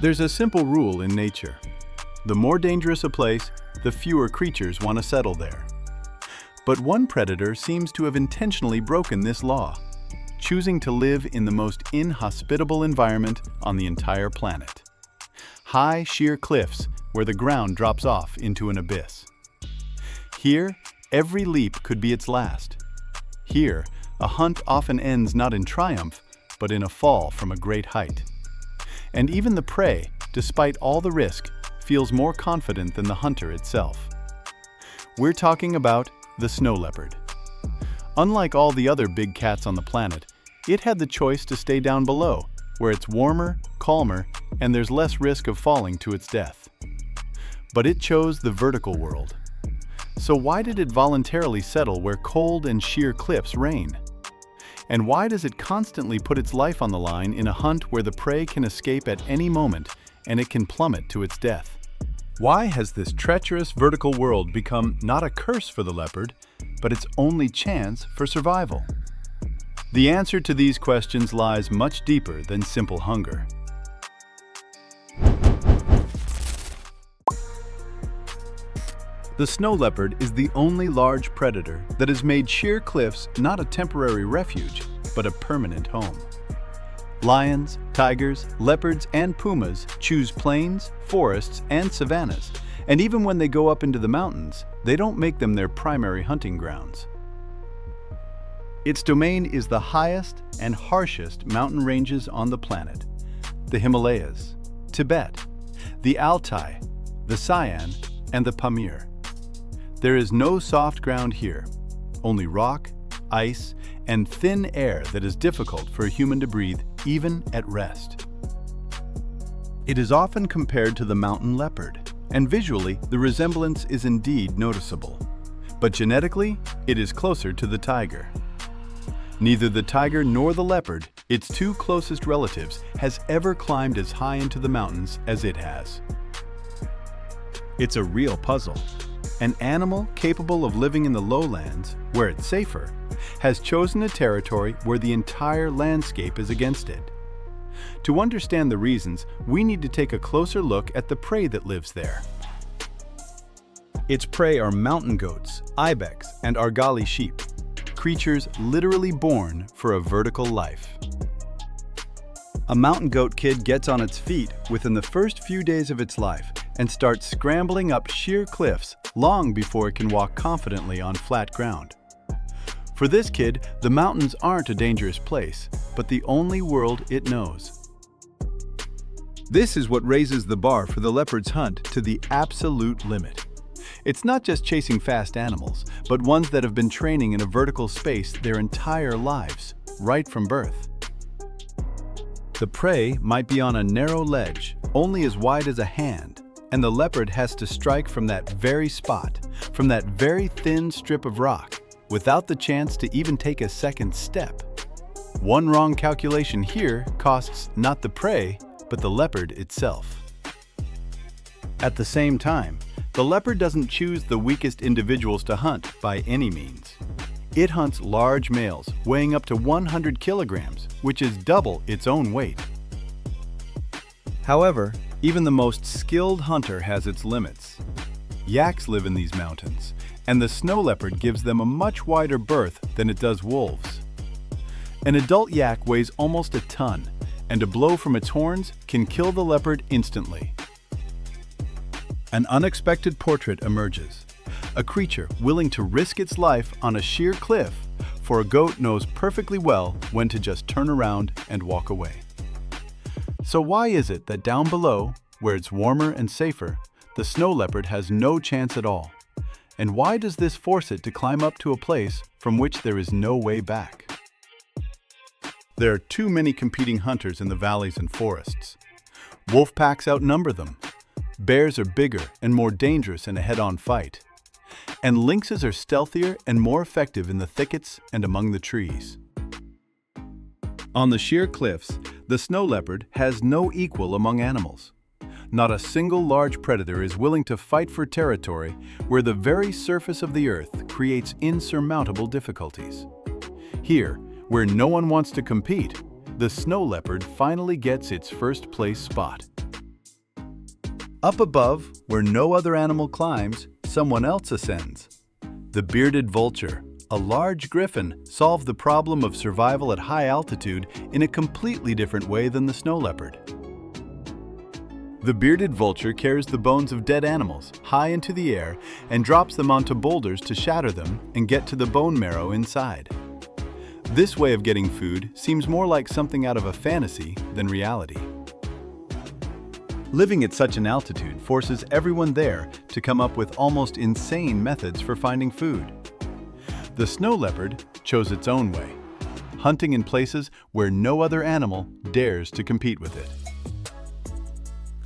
There's a simple rule in nature. The more dangerous a place, the fewer creatures want to settle there. But one predator seems to have intentionally broken this law, choosing to live in the most inhospitable environment on the entire planet. High, sheer cliffs where the ground drops off into an abyss. Here, every leap could be its last. Here, a hunt often ends not in triumph, but in a fall from a great height. And even the prey, despite all the risk, feels more confident than the hunter itself. We're talking about the snow leopard. Unlike all the other big cats on the planet, it had the choice to stay down below, where it's warmer, calmer, and there's less risk of falling to its death. But it chose the vertical world. So why did it voluntarily settle where cold and sheer cliffs reign? And why does it constantly put its life on the line in a hunt where the prey can escape at any moment and it can plummet to its death? Why has this treacherous vertical world become not a curse for the leopard, but its only chance for survival? The answer to these questions lies much deeper than simple hunger. The snow leopard is the only large predator that has made sheer cliffs not a temporary refuge, but a permanent home. Lions, tigers, leopards, and pumas choose plains, forests, and savannas, and even when they go up into the mountains, they don't make them their primary hunting grounds. Its domain is the highest and harshest mountain ranges on the planet: the Himalayas, Tibet, the Altai, the Sian, and the Pamir. There is no soft ground here, only rock, ice, and thin air that is difficult for a human to breathe even at rest. It is often compared to the mountain leopard, and visually the resemblance is indeed noticeable. But genetically, it is closer to the tiger. Neither the tiger nor the leopard, its two closest relatives, has ever climbed as high into the mountains as it has. It's a real puzzle. An animal capable of living in the lowlands, where it's safer, has chosen a territory where the entire landscape is against it. To understand the reasons, we need to take a closer look at the prey that lives there. Its prey are mountain goats, ibex, and argali sheep, creatures literally born for a vertical life. A mountain goat kid gets on its feet within the first few days of its life and starts scrambling up sheer cliffs long before it can walk confidently on flat ground. For this kid, the mountains aren't a dangerous place, but the only world it knows. This is what raises the bar for the leopard's hunt to the absolute limit. It's not just chasing fast animals, but ones that have been training in a vertical space their entire lives, right from birth. The prey might be on a narrow ledge, only as wide as a hand, and the leopard has to strike from that very spot, from that very thin strip of rock, without the chance to even take a second step. One wrong calculation here costs not the prey, but the leopard itself. At the same time, the leopard doesn't choose the weakest individuals to hunt by any means. It hunts large males weighing up to 100 kilograms, which is double its own weight. However, even the most skilled hunter has its limits. Yaks live in these mountains, and the snow leopard gives them a much wider berth than it does wolves. An adult yak weighs almost a ton, and a blow from its horns can kill the leopard instantly. An unexpected portrait emerges. A creature willing to risk its life on a sheer cliff, for a goat knows perfectly well when to just turn around and walk away. So why is it that down below, where it's warmer and safer, the snow leopard has no chance at all? And why does this force it to climb up to a place from which there is no way back? There are too many competing hunters in the valleys and forests. Wolf packs outnumber them. Bears are bigger and more dangerous in a head-on fight. And lynxes are stealthier and more effective in the thickets and among the trees. On the sheer cliffs, the snow leopard has no equal among animals. Not a single large predator is willing to fight for territory where the very surface of the earth creates insurmountable difficulties. Here, where no one wants to compete, the snow leopard finally gets its first place spot. Up above, where no other animal climbs, someone else ascends. The bearded vulture, a large griffin, solved the problem of survival at high altitude in a completely different way than the snow leopard. The bearded vulture carries the bones of dead animals high into the air and drops them onto boulders to shatter them and get to the bone marrow inside. This way of getting food seems more like something out of a fantasy than reality. Living at such an altitude forces everyone there to come up with almost insane methods for finding food. The snow leopard chose its own way, hunting in places where no other animal dares to compete with it.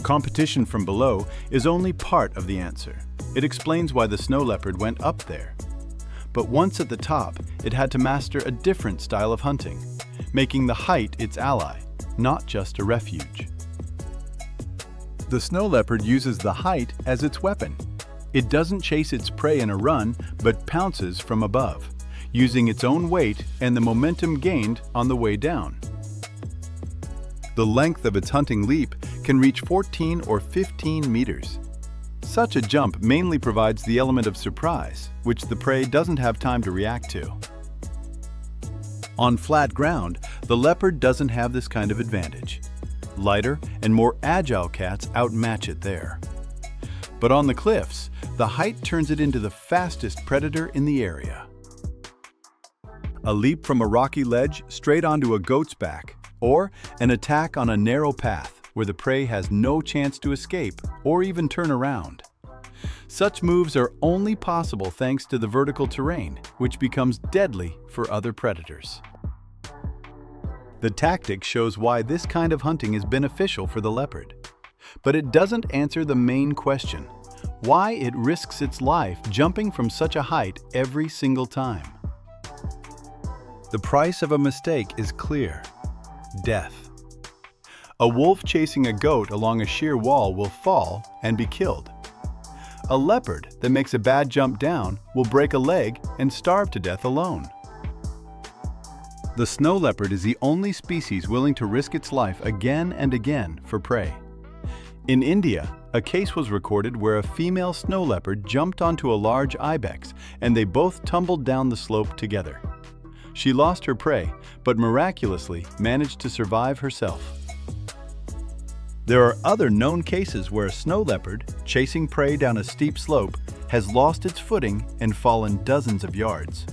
Competition from below is only part of the answer. It explains why the snow leopard went up there. But once at the top, it had to master a different style of hunting, making the height its ally, not just a refuge. The snow leopard uses the height as its weapon. It doesn't chase its prey in a run, but pounces from above, using its own weight and the momentum gained on the way down. The length of its hunting leap can reach 14 or 15 meters. Such a jump mainly provides the element of surprise, which the prey doesn't have time to react to. On flat ground, the leopard doesn't have this kind of advantage. Lighter and more agile cats outmatch it there. But on the cliffs, the height turns it into the fastest predator in the area. A leap from a rocky ledge straight onto a goat's back, or an attack on a narrow path where the prey has no chance to escape or even turn around. Such moves are only possible thanks to the vertical terrain, which becomes deadly for other predators. The tactic shows why this kind of hunting is beneficial for the leopard. But it doesn't answer the main question, why it risks its life jumping from such a height every single time. The price of a mistake is clear: death. A wolf chasing a goat along a sheer wall will fall and be killed. A leopard that makes a bad jump down will break a leg and starve to death alone. The snow leopard is the only species willing to risk its life again and again for prey. In India, a case was recorded where a female snow leopard jumped onto a large ibex and they both tumbled down the slope together. She lost her prey, but miraculously managed to survive herself. There are other known cases where a snow leopard, chasing prey down a steep slope, has lost its footing and fallen dozens of yards.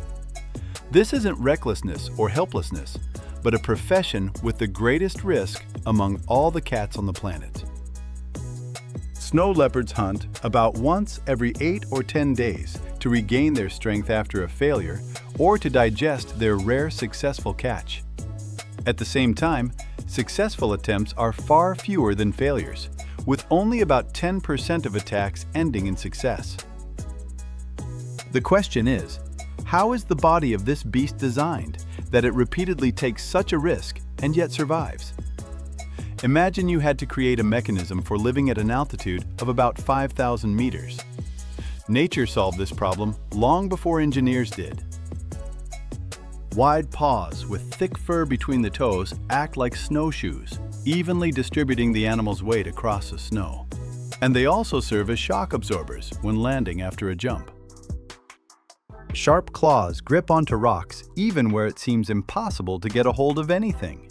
This isn't recklessness or helplessness, but a profession with the greatest risk among all the cats on the planet. Snow leopards hunt about once every 8 or 10 days to regain their strength after a failure or to digest their rare successful catch. At the same time, successful attempts are far fewer than failures, with only about 10% of attacks ending in success. The question is, how is the body of this beast designed that it repeatedly takes such a risk and yet survives? Imagine you had to create a mechanism for living at an altitude of about 5,000 meters. Nature solved this problem long before engineers did. Wide paws with thick fur between the toes act like snowshoes, evenly distributing the animal's weight across the snow. And they also serve as shock absorbers when landing after a jump. Sharp claws grip onto rocks even where it seems impossible to get a hold of anything.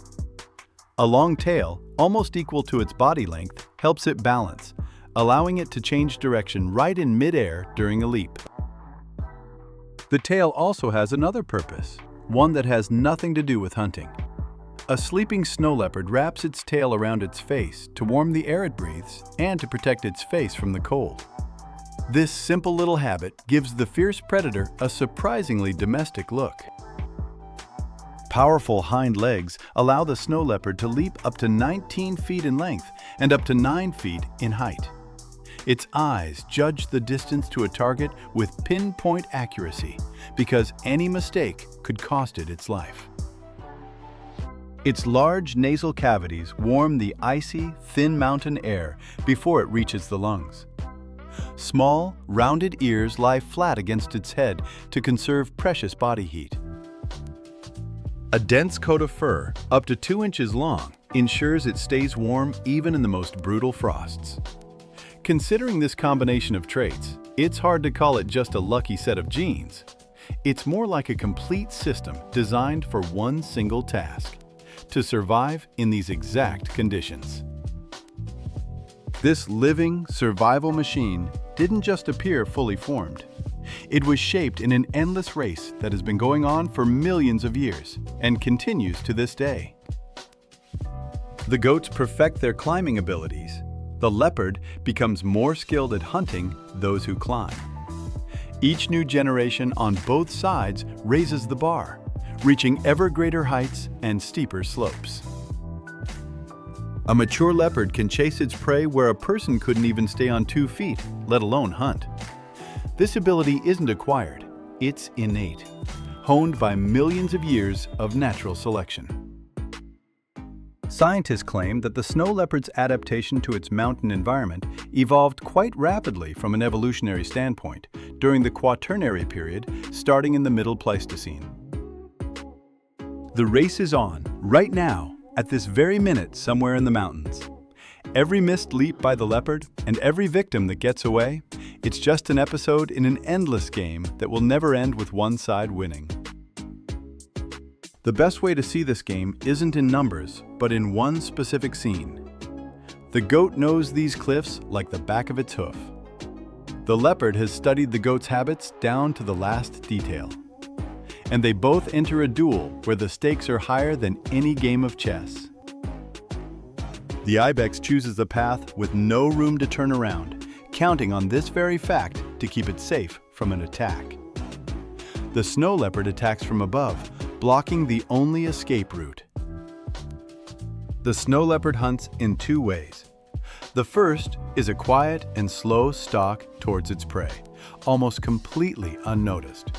A long tail, almost equal to its body length, helps it balance, allowing it to change direction right in midair during a leap. The tail also has another purpose, one that has nothing to do with hunting. A sleeping snow leopard wraps its tail around its face to warm the air it breathes and to protect its face from the cold. This simple little habit gives the fierce predator a surprisingly domestic look. Powerful hind legs allow the snow leopard to leap up to 19 feet in length and up to 9 feet in height. Its eyes judge the distance to a target with pinpoint accuracy because any mistake could cost it its life. Its large nasal cavities warm the icy, thin mountain air before it reaches the lungs. Small, rounded ears lie flat against its head to conserve precious body heat. A dense coat of fur, up to 2 inches long, ensures it stays warm even in the most brutal frosts. Considering this combination of traits, it's hard to call it just a lucky set of genes. It's more like a complete system designed for one single task: to survive in these exact conditions. This living survival machine didn't just appear fully formed. It was shaped in an endless race that has been going on for millions of years and continues to this day. The goats perfect their climbing abilities. The leopard becomes more skilled at hunting those who climb. Each new generation on both sides raises the bar, reaching ever greater heights and steeper slopes. A mature leopard can chase its prey where a person couldn't even stay on 2 feet, let alone hunt. This ability isn't acquired, it's innate, honed by millions of years of natural selection. Scientists claim that the snow leopard's adaptation to its mountain environment evolved quite rapidly from an evolutionary standpoint during the Quaternary period, starting in the Middle Pleistocene. The race is on, right now, at this very minute somewhere in the mountains. Every missed leap by the leopard and every victim that gets away, it's just an episode in an endless game that will never end with one side winning. The best way to see this game isn't in numbers, but in one specific scene. The goat knows these cliffs like the back of its hoof. The leopard has studied the goat's habits down to the last detail. And they both enter a duel where the stakes are higher than any game of chess. The ibex chooses a path with no room to turn around, counting on this very fact to keep it safe from an attack. The snow leopard attacks from above, blocking the only escape route. The snow leopard hunts in 2 ways. The first is a quiet and slow stalk towards its prey, almost completely unnoticed.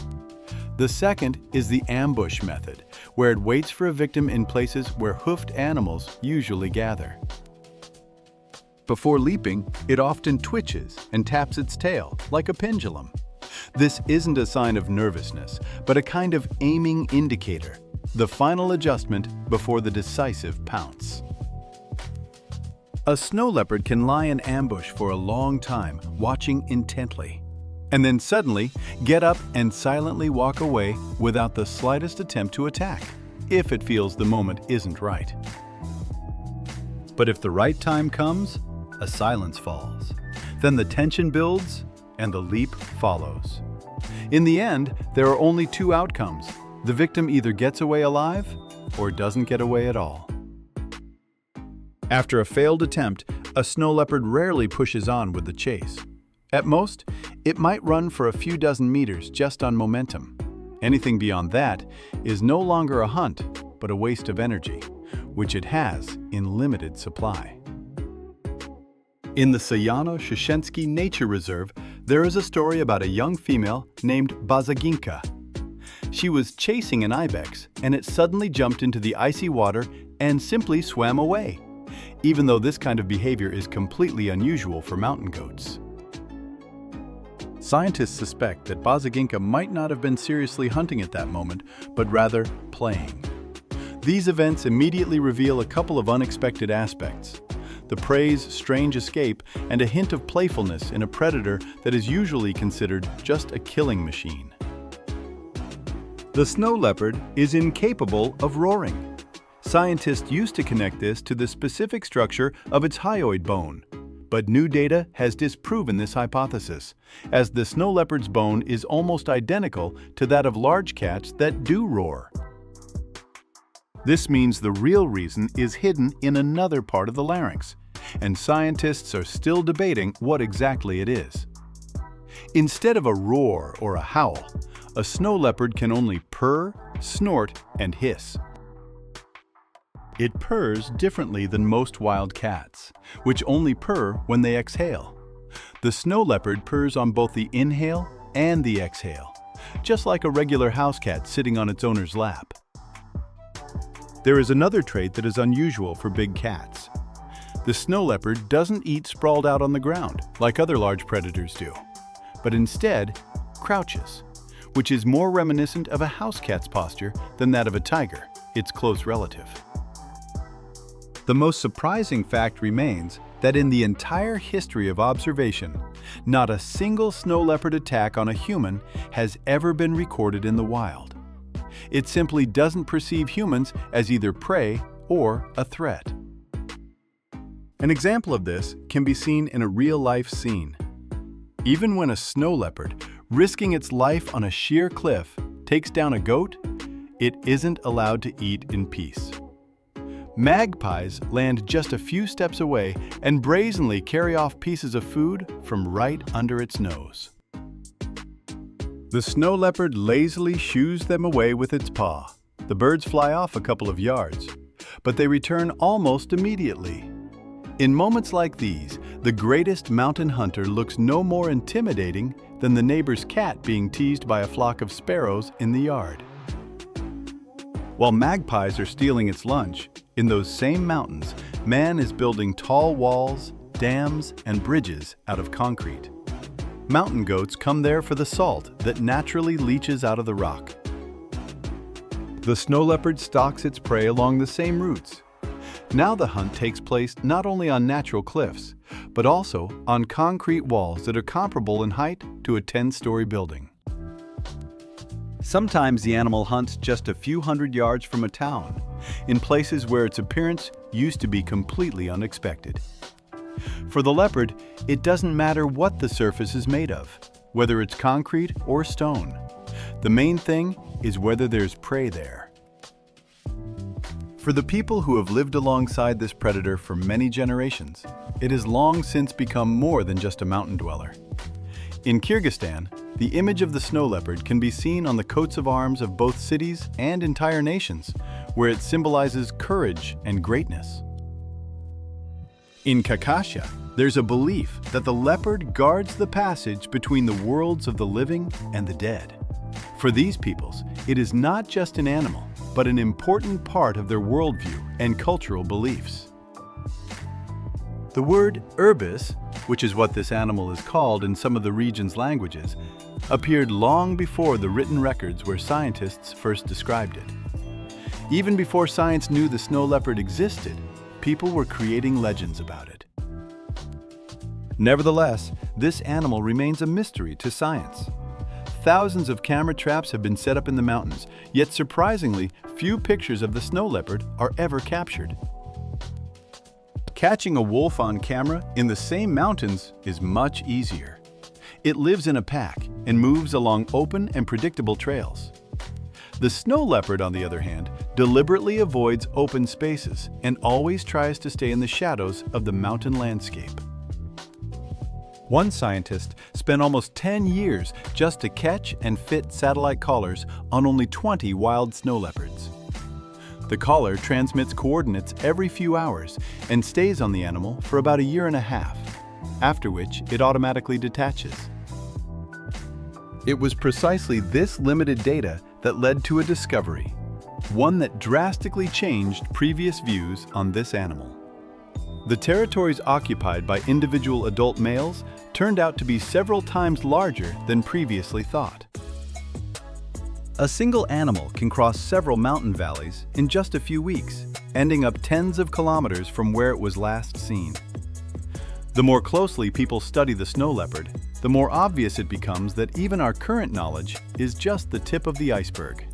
The second is the ambush method, where it waits for a victim in places where hoofed animals usually gather. Before leaping, it often twitches and taps its tail like a pendulum. This isn't a sign of nervousness, but a kind of aiming indicator, the final adjustment before the decisive pounce. A snow leopard can lie in ambush for a long time, watching intently, and then suddenly get up and silently walk away without the slightest attempt to attack, if it feels the moment isn't right. But if the right time comes, a silence falls. Then the tension builds and the leap follows. In the end, there are only 2 outcomes. The victim either gets away alive or doesn't get away at all. After a failed attempt, a snow leopard rarely pushes on with the chase. At most, it might run for a few dozen meters just on momentum. Anything beyond that is no longer a hunt, but a waste of energy, which it has in limited supply. In the Sayano-Szyszensky Nature Reserve, there is a story about a young female named Bazaginka. She was chasing an ibex, and it suddenly jumped into the icy water and simply swam away, even though this kind of behavior is completely unusual for mountain goats. Scientists suspect that Bazaginka might not have been seriously hunting at that moment, but rather playing. These events immediately reveal a couple of unexpected aspects: the prey's strange escape and a hint of playfulness in a predator that is usually considered just a killing machine. The snow leopard is incapable of roaring. Scientists used to connect this to the specific structure of its hyoid bone, but new data has disproven this hypothesis, as the snow leopard's bone is almost identical to that of large cats that do roar. This means the real reason is hidden in another part of the larynx, and scientists are still debating what exactly it is. Instead of a roar or a howl, a snow leopard can only purr, snort, and hiss. It purrs differently than most wild cats, which only purr when they exhale. The snow leopard purrs on both the inhale and the exhale, just like a regular house cat sitting on its owner's lap. There is another trait that is unusual for big cats. The snow leopard doesn't eat sprawled out on the ground like other large predators do, but instead crouches, which is more reminiscent of a house cat's posture than that of a tiger, its close relative. The most surprising fact remains that in the entire history of observation, not a single snow leopard attack on a human has ever been recorded in the wild. It simply doesn't perceive humans as either prey or a threat. An example of this can be seen in a real-life scene. Even when a snow leopard, risking its life on a sheer cliff, takes down a goat, it isn't allowed to eat in peace. Magpies land just a few steps away and brazenly carry off pieces of food from right under its nose. The snow leopard lazily shoos them away with its paw. The birds fly off a couple of yards, but they return almost immediately. In moments like these, the greatest mountain hunter looks no more intimidating than the neighbor's cat being teased by a flock of sparrows in the yard. While magpies are stealing its lunch, in those same mountains, man is building tall walls, dams, and bridges out of concrete. Mountain goats come there for the salt that naturally leaches out of the rock. The snow leopard stalks its prey along the same routes. Now the hunt takes place not only on natural cliffs, but also on concrete walls that are comparable in height to a 10-story building. Sometimes the animal hunts just a few hundred yards from a town, in places where its appearance used to be completely unexpected. For the leopard, it doesn't matter what the surface is made of, whether it's concrete or stone. The main thing is whether there's prey there. For the people who have lived alongside this predator for many generations, it has long since become more than just a mountain dweller. In Kyrgyzstan, the image of the snow leopard can be seen on the coats of arms of both cities and entire nations, where it symbolizes courage and greatness. In Khakassia, there's a belief that the leopard guards the passage between the worlds of the living and the dead. For these peoples, it is not just an animal, but an important part of their worldview and cultural beliefs. The word urbis, which is what this animal is called in some of the region's languages, appeared long before the written records where scientists first described it. Even before science knew the snow leopard existed, people were creating legends about it. Nevertheless, this animal remains a mystery to science. Thousands of camera traps have been set up in the mountains, yet surprisingly, few pictures of the snow leopard are ever captured. Catching a wolf on camera in the same mountains is much easier. It lives in a pack and moves along open and predictable trails. The snow leopard, on the other hand, deliberately avoids open spaces and always tries to stay in the shadows of the mountain landscape. One scientist spent almost 10 years just to catch and fit satellite collars on only 20 wild snow leopards. The collar transmits coordinates every few hours and stays on the animal for about a year and a half, after which it automatically detaches. It was precisely this limited data that led to a discovery, one that drastically changed previous views on this animal. The territories occupied by individual adult males turned out to be several times larger than previously thought. A single animal can cross several mountain valleys in just a few weeks, ending up tens of kilometers from where it was last seen. The more closely people study the snow leopard, the more obvious it becomes that even our current knowledge is just the tip of the iceberg.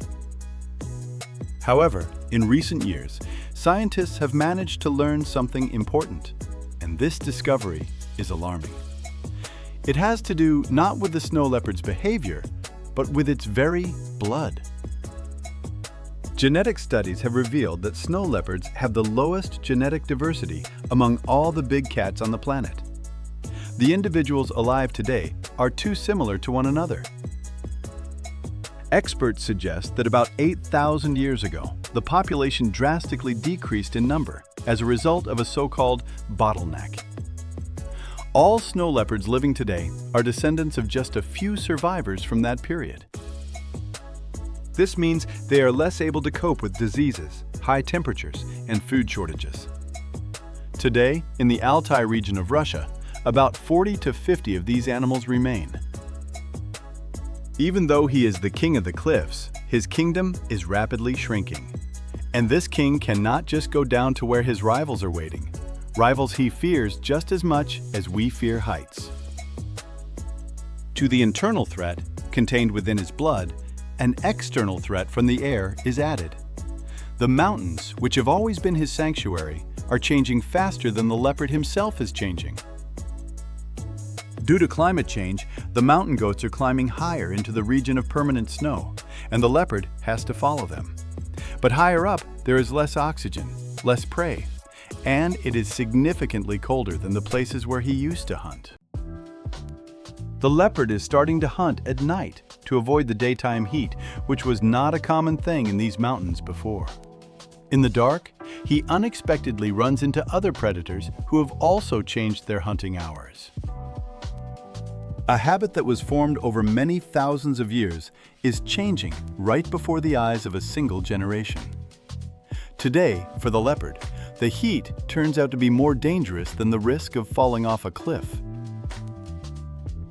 However, in recent years, scientists have managed to learn something important, and this discovery is alarming. It has to do not with the snow leopard's behavior, but with its very blood. Genetic studies have revealed that snow leopards have the lowest genetic diversity among all the big cats on the planet. The individuals alive today are too similar to one another. Experts suggest that about 8,000 years ago, the population drastically decreased in number as a result of a so-called bottleneck. All snow leopards living today are descendants of just a few survivors from that period. This means they are less able to cope with diseases, high temperatures, and food shortages. Today, in the Altai region of Russia, about 40 to 50 of these animals remain. Even though he is the king of the cliffs, his kingdom is rapidly shrinking. And this king cannot just go down to where his rivals are waiting. rivals he fears just as much as we fear heights. To the internal threat, contained within his blood, an external threat from the air is added. The mountains, which have always been his sanctuary, are changing faster than the leopard himself is changing. Due to climate change, the mountain goats are climbing higher into the region of permanent snow, and the leopard has to follow them. But higher up, there is less oxygen, less prey, and it is significantly colder than the places where he used to hunt. The leopard is starting to hunt at night to avoid the daytime heat, which was not a common thing in these mountains before. In the dark, he unexpectedly runs into other predators who have also changed their hunting hours. A habit that was formed over many thousands of years is changing right before the eyes of a single generation. Today, for the leopard, the heat turns out to be more dangerous than the risk of falling off a cliff.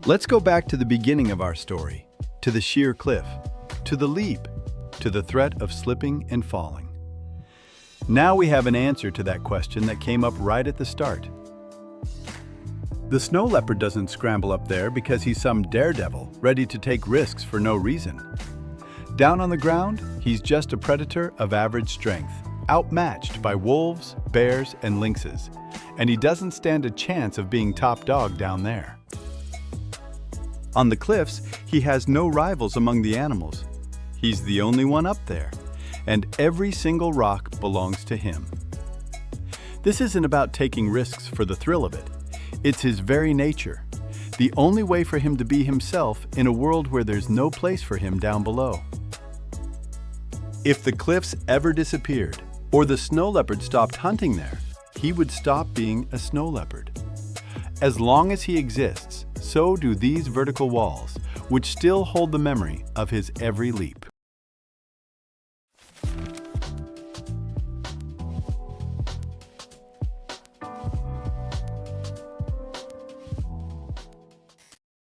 Let's go back to the beginning of our story, to the sheer cliff, to the leap, to the threat of slipping and falling. Now we have an answer to that question that came up right at the start. The snow leopard doesn't scramble up there because he's some daredevil ready to take risks for no reason. Down on the ground, he's just a predator of average strength, outmatched by wolves, bears, and lynxes, and he doesn't stand a chance of being top dog down there. On the cliffs, he has no rivals among the animals. He's the only one up there, and every single rock belongs to him. This isn't about taking risks for the thrill of it. It's his very nature, the only way for him to be himself in a world where there's no place for him down below. If the cliffs ever disappeared, or the snow leopard stopped hunting there, he would stop being a snow leopard. As long as he exists, so do these vertical walls, which still hold the memory of his every leap.